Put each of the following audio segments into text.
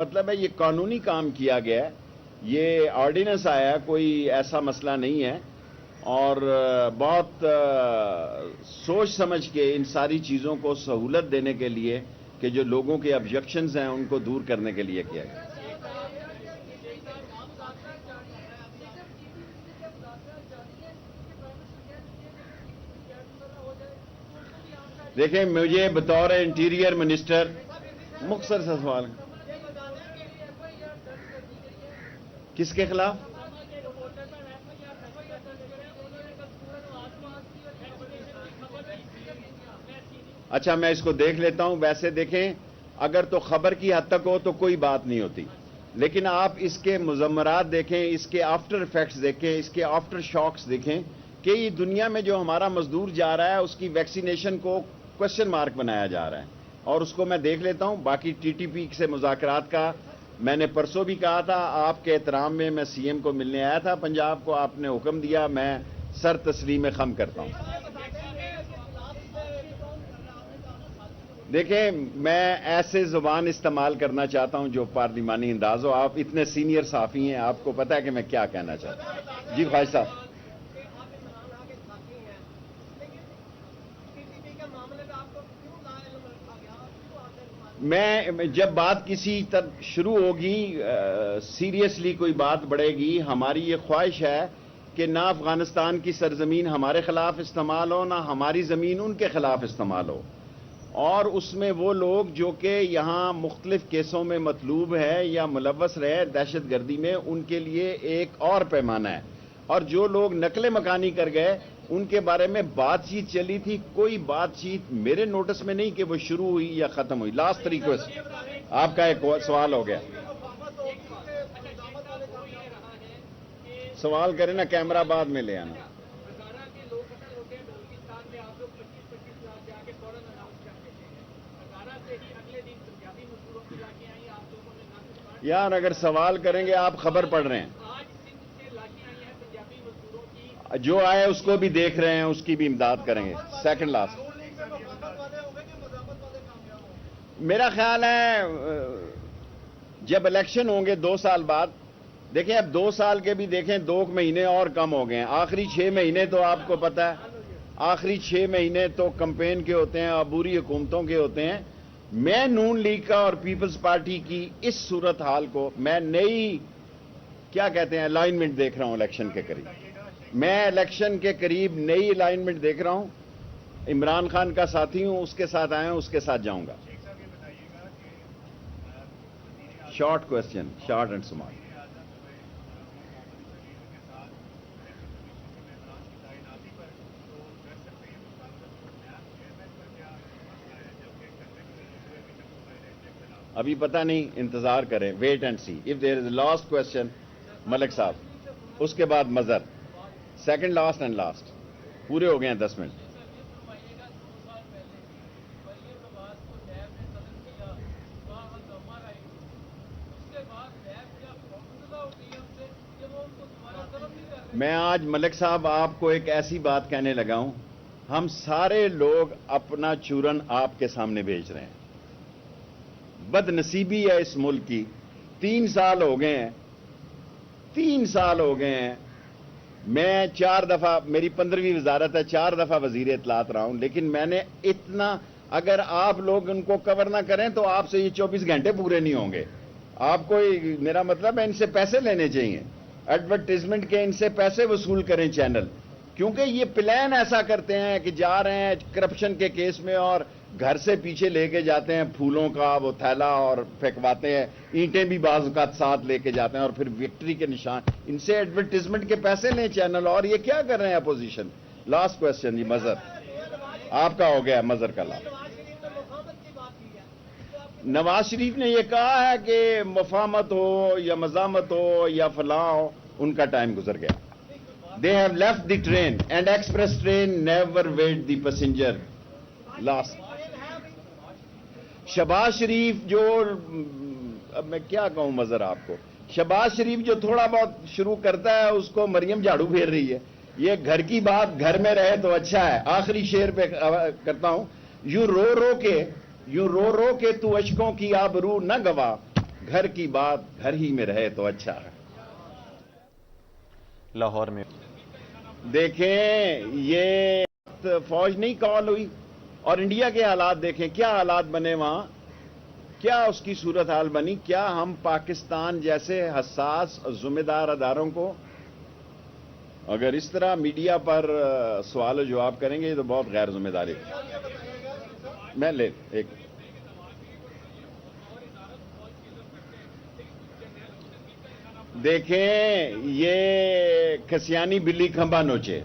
مطلب ہے یہ قانونی کام کیا گیا ہے، یہ آرڈیننس آیا ہے، کوئی ایسا مسئلہ نہیں ہے اور بہت سوچ سمجھ کے ان ساری چیزوں کو سہولت دینے کے لیے کہ جو لوگوں کے آبجیکشنز ہیں ان کو دور کرنے کے لیے کیا گیا۔ دیکھیں مجھے بطور انٹیریئر منسٹر مختصر سا سوال کس کے خلاف؟ اچھا میں اس کو دیکھ لیتا ہوں۔ ویسے دیکھیں اگر تو خبر کی حد تک ہو تو کوئی بات نہیں ہوتی، لیکن آپ اس کے مضمرات دیکھیں، اس کے آفٹر ایفیکٹس دیکھیں، اس کے آفٹر شاکس دیکھیں کہ یہ دنیا میں جو ہمارا مزدور جا رہا ہے اس کی ویکسینیشن کو کوشچن مارک بنایا جا رہا ہے، اور اس کو میں دیکھ لیتا ہوں۔ باقی ٹی ٹی پی سے مذاکرات کا میں نے پرسوں بھی کہا تھا، آپ کے احترام میں سی ایم کو ملنے آیا تھا پنجاب کو، آپ نے حکم دیا، میں سر تسلیم خم کرتا ہوں۔ دیکھیں میں ایسے زبان استعمال کرنا چاہتا ہوں جو پارلیمانی انداز ہو، آپ اتنے سینئر صحافی ہیں، آپ کو پتہ ہے کہ میں کیا کہنا چاہتا ہوں۔ جی خواجہ صاحب، میں جب بات کسی طرح شروع ہوگی، سیریسلی کوئی بات بڑھے گی، ہماری یہ خواہش ہے کہ نہ افغانستان کی سرزمین ہمارے خلاف استعمال ہو، نہ ہماری زمین ان کے خلاف استعمال ہو، اور اس میں وہ لوگ جو کہ یہاں مختلف کیسوں میں مطلوب ہے یا ملوث رہے دہشت گردی میں، ان کے لیے ایک اور پیمانہ ہے، اور جو لوگ نقل مکانی کر گئے ان کے بارے میں بات چیت چلی تھی، کوئی بات چیت میرے نوٹس میں نہیں کہ وہ شروع ہوئی یا ختم ہوئی۔ لاسٹ ریکویسٹ، آپ کا ایک سوال ہو گیا، سوال کریں نا، کیمرہ بعد میں لے آنا۔ یار اگر سوال کریں گے، آپ خبر پڑھ رہے ہیں، جو آئے اس کو بھی دیکھ رہے ہیں، اس کی بھی امداد کریں گے۔ سیکنڈ لاسٹ، میرا خیال ہے جب الیکشن ہوں گے 2 سال بعد، دیکھیں اب 2 سال کے بھی دیکھیں، 2 مہینے اور کم ہو گئے ہیں، آخری 6 مہینے تو آپ کو پتہ ہے، آخری 6 مہینے تو کمپین کے ہوتے ہیں، عبوری حکومتوں کے ہوتے ہیں۔ میں نون لیگ کا اور پیپلز پارٹی کی اس صورتحال کو میں نئی کیا کہتے ہیں الائنمنٹ دیکھ رہا ہوں الیکشن کے قریب، میں الیکشن کے قریب نئی الائنمنٹ دیکھ رہا ہوں۔ عمران خان کا ساتھی ہوں، اس کے ساتھ آیا ہوں، اس کے ساتھ جاؤں گا۔ Short question, short and smart. ابھی پتہ نہیں، انتظار کریں، wait and see. If there is a last question Malik صاحب، اس کے بعد Mazhar, second last and last, پورے ہو گئے ہیں 10 منٹ۔ میں آج ملک صاحب آپ کو ایک ایسی بات کہنے لگا ہوں، ہم سارے لوگ اپنا چورن آپ کے سامنے بھیج رہے ہیں۔ بد نصیبی ہے اس ملک کی، 3 سال ہو گئے ہیں، 3 سال ہو گئے ہیں، میں 4 دفعہ، میری 15ویں وزارت ہے، 4 دفعہ وزیر اطلاعات رہا ہوں، لیکن میں نے اتنا، اگر آپ لوگ ان کو کور نہ کریں تو آپ سے یہ 24 گھنٹے پورے نہیں ہوں گے۔ آپ کو میرا مطلب ہے ان سے پیسے لینے چاہیے، ایڈورٹائزمنٹ کے ان سے پیسے وصول کریں چینل، کیونکہ یہ پلان ایسا کرتے ہیں کہ جا رہے ہیں کرپشن کے کیس میں اور گھر سے پیچھے لے کے جاتے ہیں پھولوں کا وہ تھیلا اور پھینکواتے ہیں، اینٹیں بھی بعض اوقات ساتھ لے کے جاتے ہیں، اور پھر وکٹری کے نشان، ان سے ایڈورٹائزمنٹ کے پیسے لیں چینل، اور یہ کیا کر رہے ہیں اپوزیشن۔ لاسٹ کوسچن جی مظہر، آپ کا ہو گیا مظہر کا لاسٹ۔ نواز شریف نے یہ کہا ہے کہ مفاہمت ہو یا مزاحمت ہو یا فلاں ہو، ان کا ٹائم گزر گیا۔ They have left the train and express train never wait the passenger. Last. Shahbaz شریف جو، اب میں کیا کہوں مظہر آپ کو، شہباز شریف جو تھوڑا بہت شروع کرتا ہے اس کو مریم جھاڑو پھیر رہی ہے، یہ گھر کی بات گھر میں رہے تو اچھا ہے۔ آخری شعر پہ کرتا ہوں، یوں رو رو کے تو اشکوں کی آبرو نہ گوا، گھر کی بات گھر ہی میں رہے تو اچھا ہے. لاہور میں دیکھیں یہ فوج نہیں کال ہوئی اور انڈیا کے حالات دیکھیں کیا حالات بنے وہاں, کیا اس کی صورتحال بنی. کیا ہم پاکستان جیسے حساس ذمہ دار اداروں کو اگر اس طرح میڈیا پر سوال و جواب کریں گے یہ تو بہت غیر ذمہ داری. میں ایک دیکھیں یہ کھسیانی بلی کھمبا نوچے.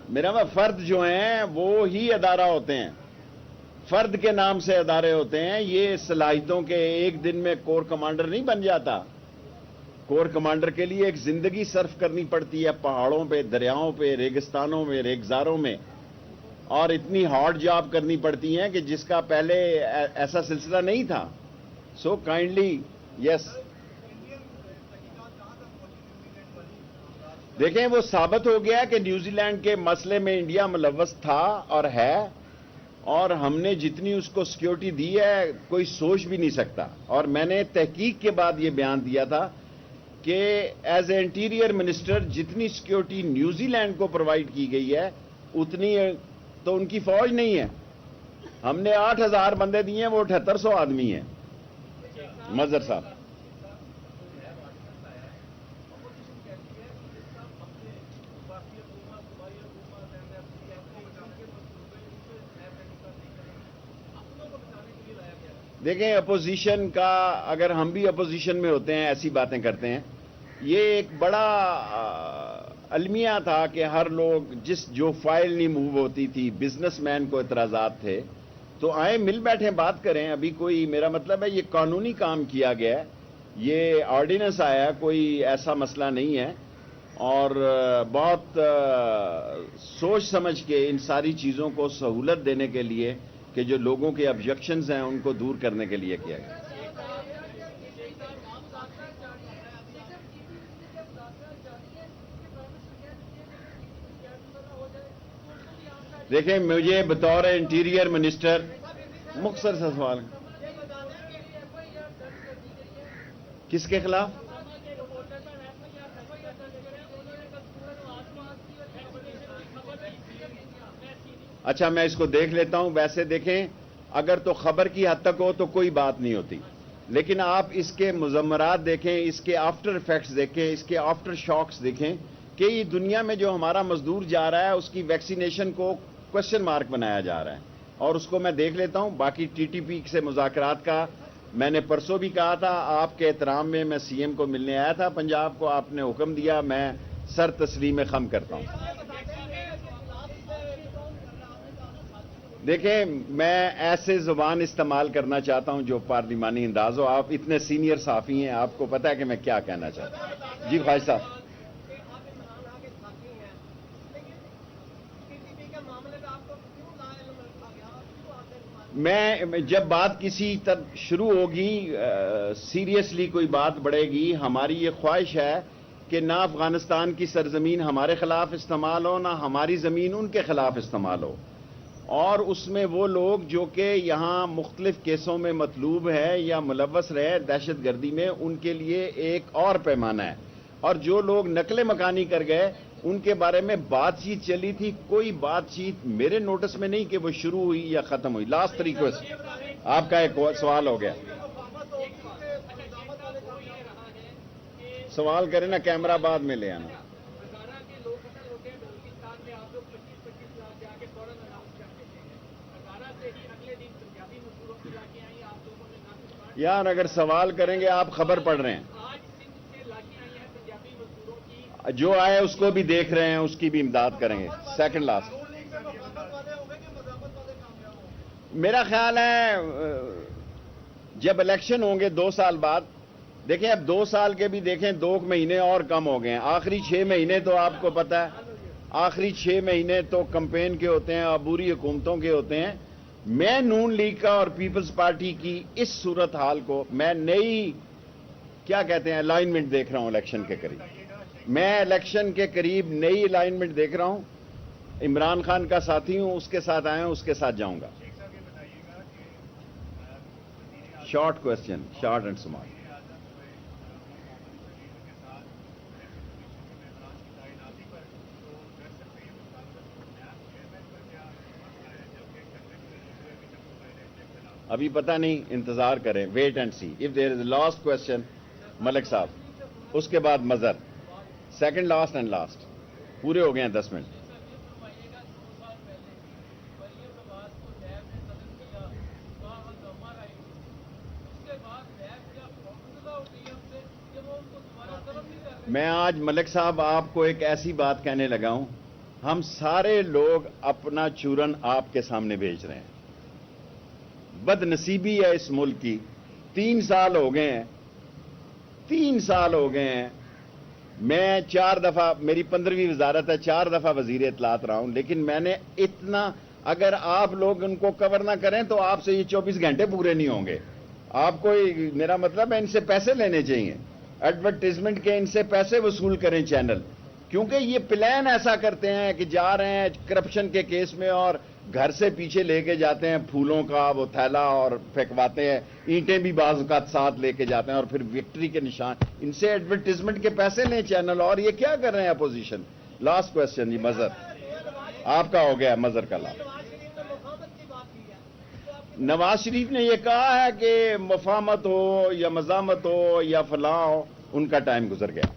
میرا فرد جو ہیں وہ ہی ادارہ ہوتے ہیں, فرد کے نام سے ادارے ہوتے ہیں. یہ صلاحیتوں کے ایک دن میں کور کمانڈر نہیں بن جاتا. کور کمانڈر کے لیے ایک زندگی صرف کرنی پڑتی ہے پہاڑوں پہ, دریاؤں پہ, ریگستانوں میں, ریگزاروں میں, اور اتنی ہارڈ جاب کرنی پڑتی ہیں کہ جس کا پہلے ایسا سلسلہ نہیں تھا. سو کائنڈلی یس. دیکھیں وہ ثابت ہو گیا کہ نیوزی لینڈ کے مسئلے میں انڈیا ملوث تھا اور ہے, اور ہم نے جتنی اس کو سیکیورٹی دی ہے کوئی سوچ بھی نہیں سکتا. اور میں نے تحقیق کے بعد یہ بیان دیا تھا کہ ایز اے انٹیریئر منسٹر جتنی سیکیورٹی نیوزی لینڈ کو پرووائڈ کی گئی ہے اتنی تو ان کی فوج نہیں ہے. ہم نے 8,000 بندے دیے ہیں, وہ 7800 آدمی ہیں. مظہر صاحب دیکھیں اپوزیشن کا, اگر ہم بھی اپوزیشن میں ہوتے ہیں ایسی باتیں کرتے ہیں, یہ ایک بڑا المیہ تھا کہ ہر لوگ جو فائل نہیں موو ہوتی تھی, بزنس مین کو اعتراضات تھے, تو آئیں مل بیٹھیں بات کریں. ابھی کوئی میرا مطلب ہے یہ قانونی کام کیا گیا ہے, یہ آرڈیننس آیا, کوئی ایسا مسئلہ نہیں ہے. اور بہت سوچ سمجھ کے ان ساری چیزوں کو سہولت دینے کے لیے کہ جو لوگوں کے آبجیکشنز ہیں ان کو دور کرنے کے لیے کیا گیا. دیکھیں مجھے بطور انٹیریئر منسٹر مختصر سا سوال کس کے خلاف؟ اچھا میں اس کو دیکھ لیتا ہوں. ویسے دیکھیں اگر تو خبر کی حد تک ہو تو کوئی بات نہیں ہوتی, لیکن آپ اس کے مضمرات دیکھیں, اس کے آفٹر افیکٹس دیکھیں, اس کے آفٹر شاکس دیکھیں کہ یہ دنیا میں جو ہمارا مزدور جا رہا ہے اس کی ویکسینیشن کو کوشچن مارک بنایا جا رہا ہے. اور اس کو میں دیکھ لیتا ہوں. باقی ٹی ٹی پی سے مذاکرات کا میں نے پرسوں بھی کہا تھا, آپ کے احترام میں میں سی ایم کو ملنے آیا تھا پنجاب کو, آپ نے حکم دیا, میں سر تسلیم خم کرتا ہوں. دیکھیں میں ایسے زبان استعمال کرنا چاہتا ہوں جو پارلیمانی انداز ہو. آپ اتنے سینئر صحافی ہیں, آپ کو پتہ ہے کہ میں کیا کہنا چاہتا ہوں. جی خواجہ صاحب. میں جب بات کسی طرح شروع ہوگی, سیریسلی کوئی بات بڑھے گی, ہماری یہ خواہش ہے کہ نہ افغانستان کی سرزمین ہمارے خلاف استعمال ہو, نہ ہماری زمین ان کے خلاف استعمال ہو. اور اس میں وہ لوگ جو کہ یہاں مختلف کیسوں میں مطلوب ہے یا ملوث رہے دہشت گردی میں, ان کے لیے ایک اور پیمانہ ہے. اور جو لوگ نقل مکانی کر گئے ان کے بارے میں بات چیت چلی تھی. کوئی بات چیت میرے نوٹس میں نہیں کہ وہ شروع ہوئی یا ختم ہوئی. لاسٹ ریکویسٹ, آپ کا ایک سوال ہو گیا. سوال کریں نا, کیمرہ بعد میں لے آنا. یار اگر سوال کریں گے آپ خبر پڑھ رہے ہیں, جو آئے اس کو بھی دیکھ رہے ہیں, اس کی بھی امداد کریں گے. سیکنڈ لاسٹ میرا خیال ہے جب الیکشن ہوں گے 2 سال بعد, دیکھیں اب 2 سال کے بھی دیکھیں 2 مہینے اور کم ہو گئے ہیں. آخری 6 مہینے تو آپ کو پتہ ہے, آخری 6 مہینے تو کمپین کے ہوتے ہیں, عبوری حکومتوں کے ہوتے ہیں. میں نون لیگ کا اور پیپلز پارٹی کی اس صورتحال کو میں نئی کیا کہتے ہیں الائنمنٹ دیکھ رہا ہوں. الیکشن کے قریب میں الیکشن کے قریب نئی الائنمنٹ دیکھ رہا ہوں. عمران خان کا ساتھی ہوں, اس کے ساتھ آیا ہوں, اس کے ساتھ جاؤں گا. Short question, short and small. ابھی پتہ نہیں, انتظار کریں, wait and see. If there is a last question Malik صاحب, اس کے بعد Mazhar, second last and last. پورے ہو گئے ہیں 10 منٹ. میں آج ملک صاحب آپ کو ایک ایسی بات کہنے لگا ہوں, ہم سارے لوگ اپنا چورن آپ کے سامنے بھیج رہے ہیں. بد نصیبی ہے اس ملک کی. 3 سال ہو گئے ہیں, 3 سال ہو گئے ہیں. میں 4 دفعہ, میری 15ویں وزارت ہے, 4 دفعہ وزیر اطلاعات رہا ہوں, لیکن میں نے اتنا, اگر آپ لوگ ان کو کور نہ کریں تو آپ سے یہ 24 گھنٹے پورے نہیں ہوں گے. آپ کو, میرا مطلب ہے, ان سے پیسے لینے چاہیے, ایڈورٹیزمنٹ کے ان سے پیسے وصول کریں چینل, کیونکہ یہ پلان ایسا کرتے ہیں کہ جا رہے ہیں کرپشن کے کیس میں اور گھر سے پیچھے لے کے جاتے ہیں پھولوں کا وہ تھیلا اور پھینکواتے ہیں, اینٹیں بھی بعض اوقات ساتھ لے کے جاتے ہیں, اور پھر وکٹری کے نشان. ان سے ایڈورٹیزمنٹ کے پیسے لیں چینل, اور یہ کیا کر رہے ہیں اپوزیشن. لاسٹ کوشچن جی مظہر, آپ کا ہو گیا مظہر کا لاسٹ. نواز شریف نے یہ کہا ہے کہ مفاہمت ہو یا مزاحمت ہو یا فلاں ہو, ان کا ٹائم گزر گیا.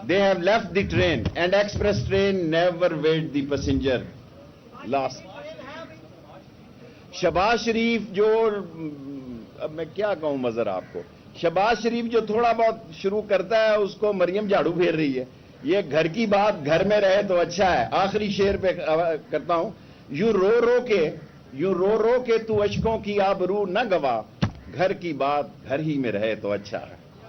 They have left the train and express train never wait the passenger. Last. Shahbaz شریف جو, اب میں کیا کہوں مظہر آپ کو, شہباز شریف جو تھوڑا بہت شروع کرتا ہے اس کو مریم جھاڑو پھیر رہی ہے. یہ گھر کی بات گھر میں رہے تو اچھا ہے. آخری شعر پہ کرتا ہوں, یوں رو رو کے تو اشکوں کی آبرو نہ گوا, گھر کی بات گھر ہی میں رہے تو اچھا ہے.